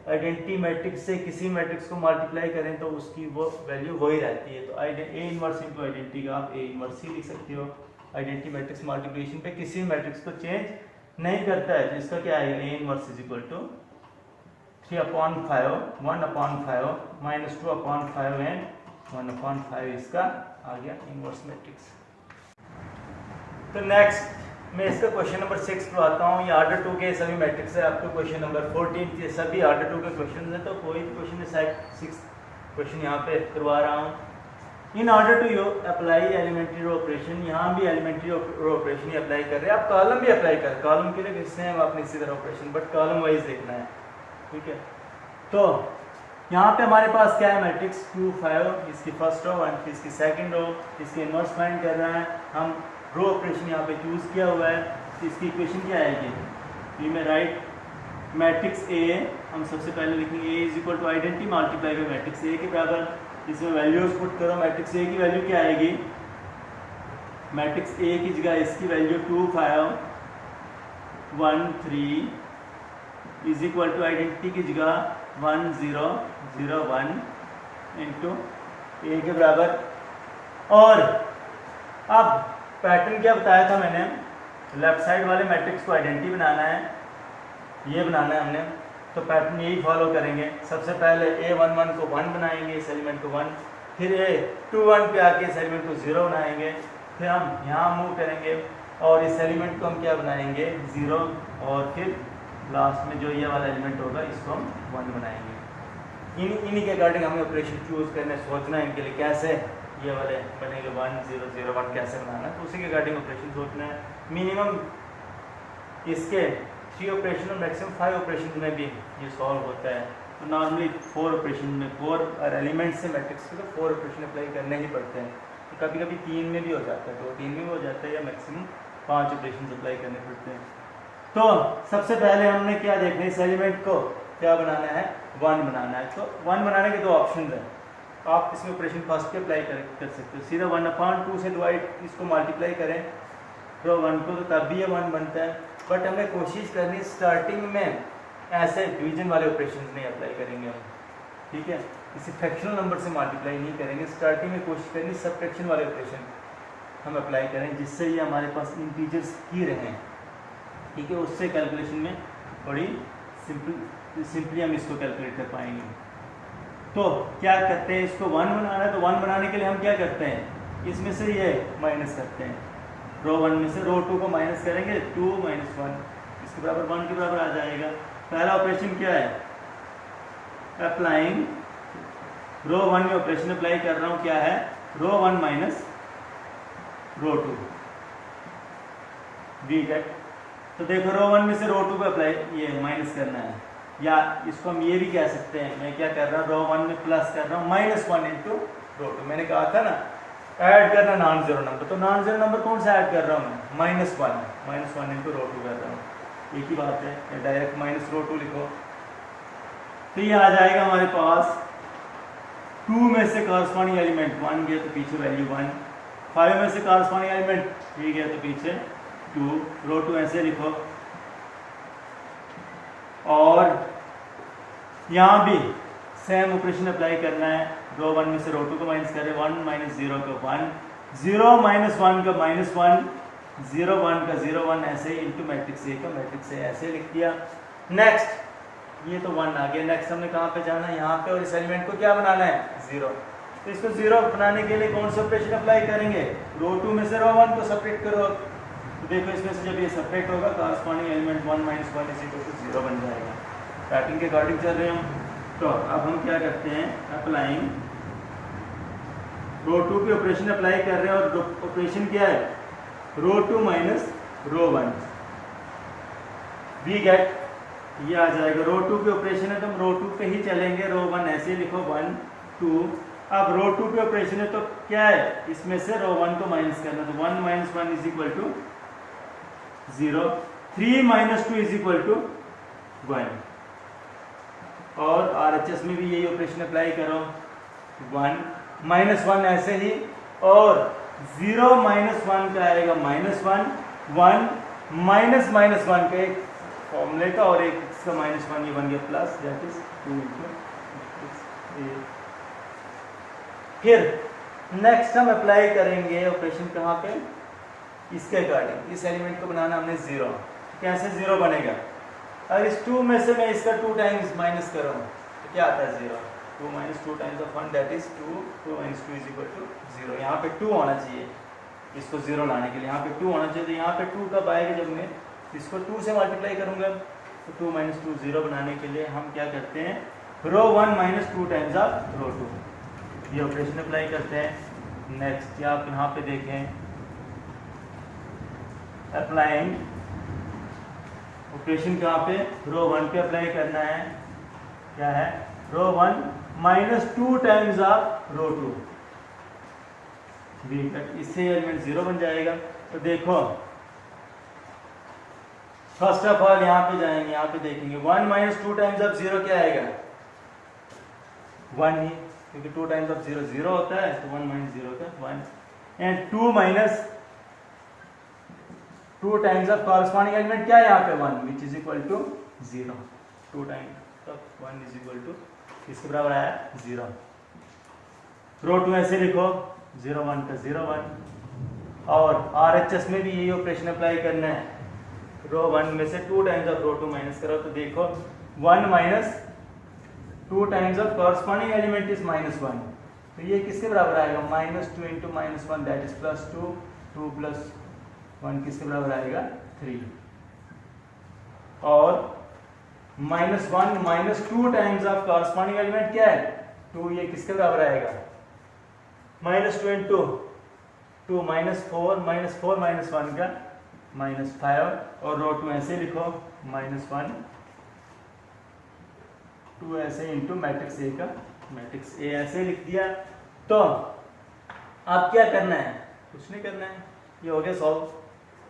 आइडेंटिटी मैट्रिक्स से किसी मैट्रिक्स को मल्टीप्लाई करें तो उसकी वो वैल्यू वही रहती है। तो ए इनवर्स इनटू आइडेंटिटी का आप ए इनवर्स ही लिख सकते हो। आइडेंटिटी मैट्रिक्स मल्टीप्लिकेशन पे किसी मैट्रिक्स को चेंज नहीं करता है, जिसका क्या आएगा, A inverse is equal to 3/5 1/5 -2/5 and 1/5 इसका आ गया इनवर्स मैट्रिक्स। तो नेक्स्ट मैं इसका क्वेश्चन नंबर 6 पर आता हूँ। ये ऑर्डर 2 के सभी मैट्रिक्स है, आपको क्वेश्चन नंबर 14 ये सभी ऑर्डर 2 के क्वेश्चन है। तो कोई भी क्वेश्चन है 6 क्वेश्चन यहाँ पे करवा रहा हूँ। In order to apply elementary row operation, यहाँ भी एलिमेंट्री रो ऑपरेशन ही अप्लाई कर रहे हैं। आप कॉलम भी अप्लाई कर, कॉलम के लिए सेम आपने इसी तरह ऑपरेशन, बट कॉलम वाइज देखना है, ठीक है। तो यहाँ पे हमारे पास क्या है, मैट्रिक्स 2 5, इसकी फर्स्ट रो 1 इसकी सेकंड रो, इसके इनवर्स फाइंड कर रहा है। हम रो ऑपरेशन यहाँ पे चूज किया हुआ है। तो इसकी इक्वेशन क्या आएगी, ये में राइट मैट्रिक्स ए, हम सबसे पहले लिखेंगे A is equal to identity multiply by matrix A के बराबर। इसमें वैल्यूज पुट करो, मैट्रिक्स ए की वैल्यू क्या आएगी, मैट्रिक्स ए की जगह इसकी value 2 5 1 3 is equal to identity की जगह 1 0 0 1 इंटू ए के बराबर। और अब पैटर्न क्या बताया था मैंने, लेफ्ट साइड वाले मैट्रिक्स को आइडेंटिटी बनाना है, ये बनाना है हमने। तो पैटर्न यही फॉलो करेंगे। सबसे पहले A11 को 1 बनाएंगे, इस एलिमेंट को 1, फिर A21 पे आके इस एलिमेंट को 0 बनाएंगे, फिर हम यहाँ मूव करेंगे और इस एलिमेंट को हम क्या बनाएंगे 0, और फिर लास्ट में जो ये वाला एलिमेंट होगा इसको हम 1 बनाएंगे। इन्हीं के अकॉर्डिंग हमें ऑपरेशन चूज करना है, सोचना है इनके लिए कैसे ये वाले बनेंगे 1 0 0 1 कैसे बनाना है, तो उसी के अकॉर्डिंग ऑपरेशन सोचना है। मिनिमम इसके 3 ऑपरेशन और मैक्सिमम 5 ऑपरेशन में भी ये सॉल्व होता है। तो नॉर्मली 4 ऑपरेशन में 4 और एलिमेंट से मैट्रिक्स के तो 4 ऑपरेशन अप्लाई करने ही पड़ते हैं। तो कभी कभी 3 में भी हो जाता है, 2-3 में भी हो जाता है, या मैक्सिमम 5 ऑपरेशन अप्लाई करने पड़ते हैं। तो सबसे पहले हमने क्या देखना है, इस एलिमेंट को क्या बनाना है, 1 बनाना है। तो 1 बनाने के 2 ऑप्शन हैं, आप इसमें ऑपरेशन फर्स्ट पे अप्लाई कर सकते हो। सीधा 1/2 से डिवाइड इसको मल्टीप्लाई करें रो 1 को, तो तब भी ये 1 बनता है। बट हमें कोशिश करनी स्टार्टिंग में ऐसे डिवीजन वाले ऑपरेशन नहीं अप्लाई करेंगे हम, ठीक है, किसी फ्रैक्शनल नंबर से मल्टीप्लाई नहीं करेंगे। स्टार्टिंग में कोशिश करनी सब्ट्रैक्शन वाले ऑपरेशन हम अप्लाई करें, जिससे ये हमारे पास इंटीजर्स ही रहें, ठीक है। उससे कैलकुलेशन में थोड़ी सिंपली हम इसको कैलकुलेट कर पाएंगे। तो क्या करते हैं, इसको 1 बनाना है, तो 1 बनाने के लिए हम क्या करते हैं, इसमें से ये माइनस करते हैं, रो 1 में से रो 2 को माइनस करेंगे, 2 माइनस 1 इसके बराबर 1 के बराबर आ जाएगा। पहला ऑपरेशन क्या है, अप्लाइंग रो 1 में ऑपरेशन अप्लाई कर रहा हूं, क्या है रो 1 माइनस रो 2 वी गेट। तो देखो रो 1 में से रो 2 पे अप्लाई ये माइनस करना है, या इसको हम ये भी कह सकते हैं, मैं क्या कर रहा हूँ रो 1 में प्लस कर रहा हूँ -1 इंटू रो 2। मैंने कहा था ना ऐड करना नॉन जीरो नंबर, तो नॉन जीरो नंबर कौन सा ऐड कर रहा हूँ मैं, -1 इंटू रो 2 कर रहा हूँ, एक ही बात है, या डायरेक्ट माइनस रो 2 लिखो। तो ये आ जाएगा हमारे पास 2 में से कॉरस्पॉन्डिंग एलिमेंट 1 गया तो पीछे वैल्यू 1, 5 में से कॉरस्पॉन्डिंग एलिमेंट 3 गया तो पीछे 2, रो 2 ऐसे लिखो। और यहाँ भी सेम ऑपरेशन अप्लाई करना है, रो 1 में से रो 2 को माइनस करें, 1 माइनस 0 का 1, 0 माइनस 1 का -1, 0 1 का 0 1 ऐसे इंटू मैट्रिक्स ए का मैट्रिक्स ए ऐसे लिख दिया। नेक्स्ट ये तो 1 आ गया, नेक्स्ट हमने कहाँ पे जाना है, यहाँ पे, और इस एलिमेंट को क्या बनाना है 0। तो इसको 0 बनाने के लिए कौन सा ऑपरेशन अप्लाई करेंगे, रो 2 में से रो 1 को सेपरेट करो। तो देखो इसमें से जब ये सेपरेट होगा corresponding element 1 minus 1 is equal to 0 बन जाएगा। पैटर्न के अकॉर्डिंग चल रहे हैं। तो अब हम क्या करते हैं, अप्लाइंग रो 2 पे ऑपरेशन अप्लाई कर रहे हैं, और ऑपरेशन क्या है row 2 minus rho 1 we get, ये आ जाएगा। रो 2 पे ऑपरेशन है तो हम रो 2 पे ही चलेंगे, रो 1 ऐसे लिखो 1 2। अब रो 2 पे ऑपरेशन है तो क्या है, इसमें से रो 1 को माइनस करना, तो 1 minus 1 is equal to 0, 3 minus 2 is equal to 1। और RHS में भी यही ऑपरेशन अप्लाई करो, 1 माइनस 1 ऐसे ही, और 0 माइनस 1 का आएगा -1, 1 माइनस -1 का एक फॉर्मूले का, और एक इसका -1 ये बन गया प्लस, दैट इज 2 इंटू। फिर नेक्स्ट हम अप्लाई करेंगे ऑपरेशन कहाँ पे, इसके अकॉर्डिंग। इस एलिमेंट को बनाना हमने 0, कैसे 0 बनेगा, अगर इस 2 में से मैं इसका 2 टाइम्स माइनस करूँ तो क्या आता है 0, 2 minus 2 times of 1 that is 2, 2 minus 2 is equal to 0। यहाँ पे 2 होना चाहिए, इसको 0 लाने के लिए यहाँ पे 2 होना चाहिए। तो यहाँ पे 2 कब आएगा, जब मैं इसको 2 से मल्टीप्लाई करूँगा। तो 2 माइनस 2 0 बनाने के लिए हम क्या करते हैं, रो 1 माइनस 2 टाइम्स ऑफ रो 2, ये ऑपरेशन अप्लाई करते हैं। नेक्स्ट आप यहाँ पे देखें, अप्लाइंग ऑपरेशन कहाँ पे, रो 1 पे अप्लाई करना है, क्या है रो 1 माइनस 2 टाइम्स ऑफ रो 2, इससे एलिमेंट 0 बन जाएगा। तो देखो फर्स्ट ऑफ ऑल यहाँ पे जाएंगे, यहाँ पे देखेंगे 1 माइनस 2 टाइम्स ऑफ 0 क्या आएगा 1 ही, क्योंकि 2 टाइम्स ऑफ 0 0 होता है, तो 1 माइनस 0 का 1, and 2 minus 2 times of corresponding element क्या है यहाँ पे 1 which is equal to 0, 2 times of 1 is equal to इसके बराबर आया 0। रो 2 ऐसे लिखो 0 1 का 0 1, और RHS में भी यही ऑपरेशन अप्लाई करना है, रो 1 में से 2 टाइम्स ऑफ रो 2 माइनस करो, तो देखो 1 minus 2 times of corresponding element is -1, तो ये किसके बराबर आएगा -2 इंटू -1 दैट इज +2, 2 प्लस 1 किसके बराबर आएगा 3, और -1 minus 2 times of corresponding element क्या है 2, ये किसके बराबर आएगा -2 इंटू 2 -4 माइनस 1 का -5, और रो 2 ऐसे लिखो -1 2 ऐसे इंटू मैट्रिक्स ए का मैट्रिक्स ए ऐसे लिख दिया। तो अब क्या करना है, कुछ नहीं करना है, ये हो गया सॉल्व।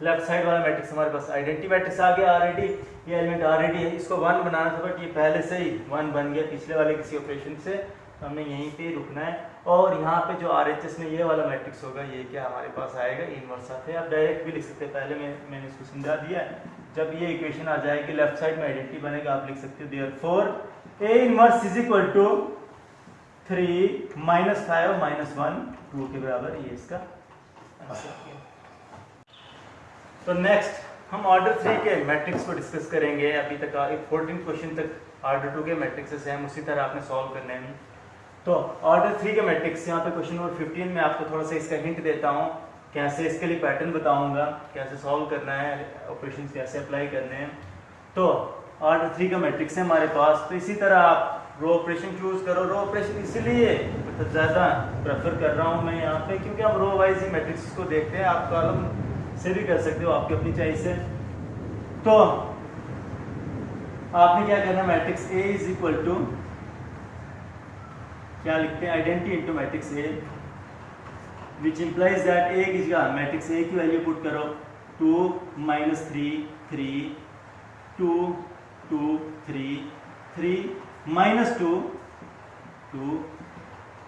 लेफ्ट साइड वाला मैट्रिक्स हमारे पास आइडेंटिटी मैट्रिक्स आ गया ऑलरेडी, ये एलिमेंट ऑलरेडी है, इसको 1 बनाना था बट ये पहले से ही 1 बन गया पिछले वाले किसी ऑपरेशन से, तो हमने यहीं पे रुकना है। और यहाँ पे जो RHS में ये वाला मैट्रिक्स होगा, ये क्या हमारे पास आएगा इनवर्स ऑफ है। आप डायरेक्ट भी लिख सकते हैं, पहले मैंने इसको समझा दिया है। जब ये इक्वेशन आ जाएगी लेफ्ट साइड में आइडेंटिटी बनेगा, आप लिख सकते हो therefore A inverse is equal to 3 -5 -1 2 के बराबर, ये इसका आंसर है। तो नेक्स्ट हम ऑर्डर 3 के मैट्रिक्स को डिस्कस करेंगे। अभी तक 14 क्वेश्चन तक ऑर्डर 2 के मैट्रिक्स हैं, उसी तरह आपने सॉल्व करने हैं। तो ऑर्डर 3 के मैट्रिक्स यहाँ पे क्वेश्चन नंबर 15 में आपको थोड़ा सा इसका हिंट देता हूँ। कैसे इसके लिए पैटर्न बताऊंगा, कैसे सॉल्व करना है, ऑपरेशन कैसे अप्लाई करने हैं। तो ऑर्डर 3 का मैट्रिक्स है हमारे पास, तो इसी तरह आप रो ऑपरेशन चूज करो। रो ऑपरेशन इसलिए मतलब ज़्यादा प्रेफर कर रहा हूँ मैं यहाँ पे, क्योंकि हम रो वाइज ही मैट्रिक्स को देखते हैं। आप कॉलम से भी कर सकते हो, आपकी अपनी चॉइस है। तो आपने क्या करना है, matrix A is equal to क्या लिखते हैं, identity into matrix A, which implies that A की जगह मैट्रिक्स ए की वैल्यू पुट करो 2 -3 3 2 2 3 3 -2 2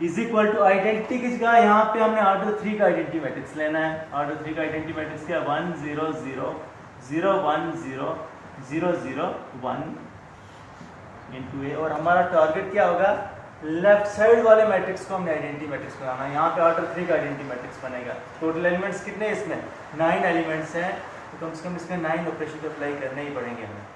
इज इक्वल टू आइडेंटिटी की जगह यहाँ पे हमने ऑर्डर 3 का आइडेंटिटी मैट्रिक्स लेना है। ऑर्डर 3 का आइडेंटिटी मैट्रिक्स क्या, 1 0 0 0 1 0 0 0 1 इंटू ए। और हमारा टारगेट क्या होगा, लेफ्ट साइड वाले मैट्रिक्स को हमने आइडेंटिटी मैट्रिक्स बनाना है। यहाँ पे ऑर्डर 3 का आइडेंटिटी मैट्रिक्स बनेगा। टोटल एलिमेंट्स कितने हैं इसमें, 9 एलिमेंट्स हैं, तो कम से कम इसमें 9 ऑपरेशन तो अप्लाई करने ही पड़ेंगे हमें।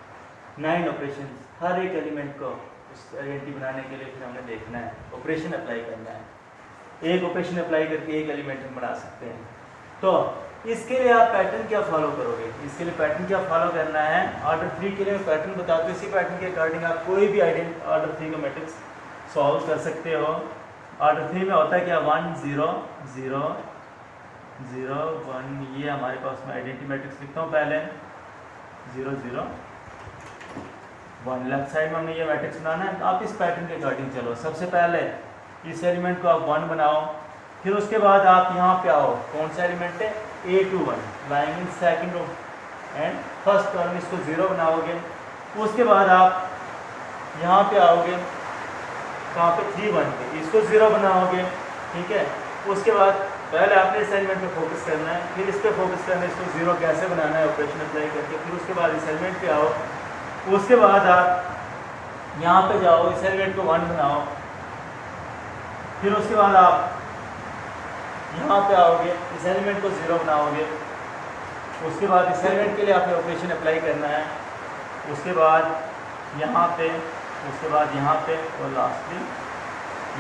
9 ऑपरेशन हर एक एलिमेंट को उस आइडेंटिटी बनाने के लिए फिर हमने देखना है, ऑपरेशन अप्लाई करना है। एक ऑपरेशन अप्लाई करके एक एलिमेंट हम बना सकते हैं। तो इसके लिए आप पैटर्न क्या फॉलो करोगे, इसके लिए पैटर्न क्या फॉलो करना है, ऑर्डर 3 के लिए पैटर्न बता दो। इसी पैटर्न के अकॉर्डिंग आप कोई भी ऑर्डर 3 का मैट्रिक्स सॉल्व कर सकते हो। ऑर्डर 3 में होता है क्या, 1 0 0 0 1, ये हमारे पास में आइडेंटिटी मैट्रिक्स लिखता हूँ पहले, 0 0 1। लेफ्ट साइड में हमने ये मैट्रिक्स बनाना है। तो आप इस पैटर्न के अकॉर्डिंग चलो। सबसे पहले इस एलिमेंट को आप 1 बनाओ, फिर उसके बाद आप यहाँ पे आओ, कौन सा एलिमेंट है, A21 lying in second row and first term, इसको 0 बनाओगे। उसके बाद आप यहाँ पे आओगे, कहाँ पे, 3 1 पे, इसको 0 बनाओगे, ठीक है। उसके बाद पहले आपने इस एलिमेंट पे फोकस करना है, फिर इस पे फोकस करना है, इसको 0 कैसे बनाना है ऑपरेशन अप्लाई करके। फिर उसके बाद इस एलिमेंट पे आओ, उसके बाद आप यहाँ पे जाओ, इस एलिमेंट को 1 बनाओ, फिर उसके बाद आप यहाँ पे आओगे, इस एलिमेंट को 0 बनाओगे। उसके बाद इस एलिमेंट के लिए आपने ऑपरेशन अप्लाई करना है। उसके बाद यहाँ पे, उसके बाद यहाँ पे, और लास्टली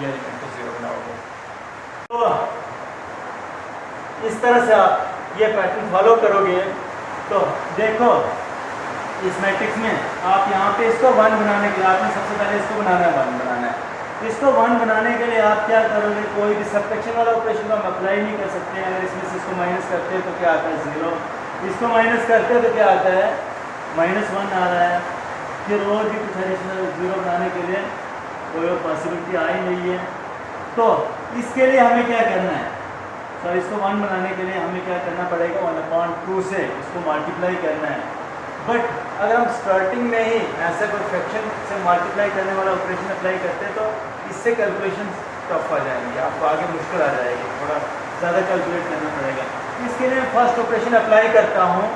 ये एलिमेंट को 0 बनाओगे। तो इस तरह से आप ये पैटर्न फॉलो करोगे। तो देखो इस मैट्रिक्स में आप यहाँ पे इसको 1 बनाने के लिए आपने सबसे पहले इसको बनाना है, 1 बनाना है। इसको 1 बनाने के लिए आप क्या करोगे, कोई भी सबट्रैक्शन वाला ऑपरेशन हम अप्लाई नहीं कर सकते हैं। अगर इसमें से इसको माइनस करते हैं तो क्या आता है, 0। इसको माइनस करते हैं तो क्या आता है, -1 आ रहा है। फिर और भी कुछ एडिशनल 0 बनाने के लिए कोई और पॉसिबिलिटी आ ही नहीं है। तो इसके लिए हमें क्या करना है, सर इसको 1 बनाने के लिए हमें क्या करना पड़ेगा, 1/2 से इसको मल्टीप्लाई करना है। बट अगर हम स्टार्टिंग में ही ऐसा कोई फ्रैक्शन से मल्टीप्लाई करने वाला ऑपरेशन अप्लाई करते हैं तो इससे कैलकुलेशन टफ आ जाएंगे, आपको आगे मुश्किल आ जाएगी, थोड़ा ज़्यादा कैलकुलेट करना पड़ेगा। इसके लिए फर्स्ट ऑपरेशन अप्लाई करता हूँ।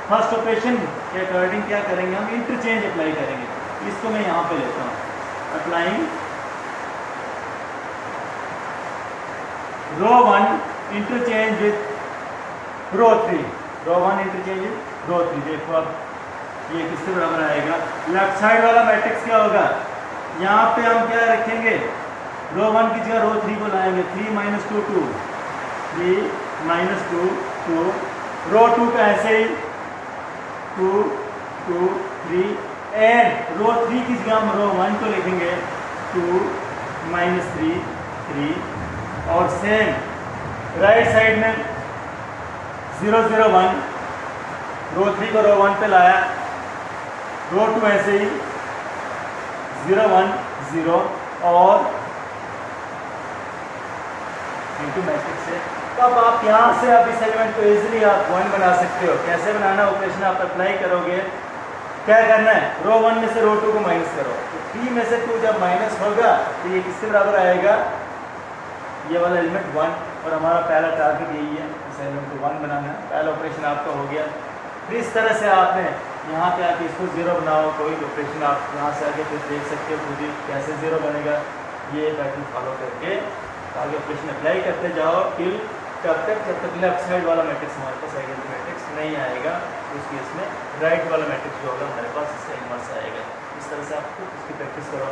फर्स्ट ऑपरेशन के अकॉर्डिंग क्या करेंगे, हम इंटरचेंज अप्लाई करेंगे। इसको मैं यहाँ पे लेता हूँ, applying row 1 interchange with row 3, row 1 interchange with row 3। देखो अब ये किसके बराबर आएगा, लेफ्ट साइड वाला मैट्रिक्स क्या होगा, यहाँ पे हम क्या रखेंगे, रो 1 की जगह रो 3 को लाएंगे, 3 - 2 2, 3 - 2 2, रो 2 का ऐसे ही 2 2 3, एंड रो 3 की जगह हम रो 1 को लिखेंगे 2 - 3 3, और सेम राइट साइड में 0 0 1, रो 3 को रो 1 पे लाया, रो 2 ऐसे ही 0 1 0, और इंटू मैट्रिक्स से। तो अब आप यहाँ से अब इस एलिमेंट को इजीली आप 1 बना सकते हो। कैसे बनाना, ऑपरेशन आप अप्लाई करोगे, क्या करना है, रो 1 में से रो 2 को माइनस करो, तो 3 में से 2 जब माइनस होगा तो ये किसके बराबर आएगा, ये वाला एलिमेंट 1। और हमारा पहला टारगेट यही है, इस एलिमेंट को 1 बनाना है। पहला ऑपरेशन आपका हो गया। फिर इस तरह से आपने यहाँ पे आके इसको 0 बनाओ, कोई ऑपरेशन आप यहाँ से आगे फिर देख सकते हो खुद ही कैसे 0 बनेगा। ये पैटर्न फॉलो करके आगे ऑपरेशन अप्लाई करते जाओ टिल जब तक लेफ्ट साइड वाला मैट्रिक्स हमारे पास आइडेंटिटी मैट्रिक्स नहीं आएगा। उस केस में राइट वाला मैट्रिक्स जो होगा हमारे पास इसका इनवर्स आएगा। इस तरह से आप इसकी प्रैक्टिस करो।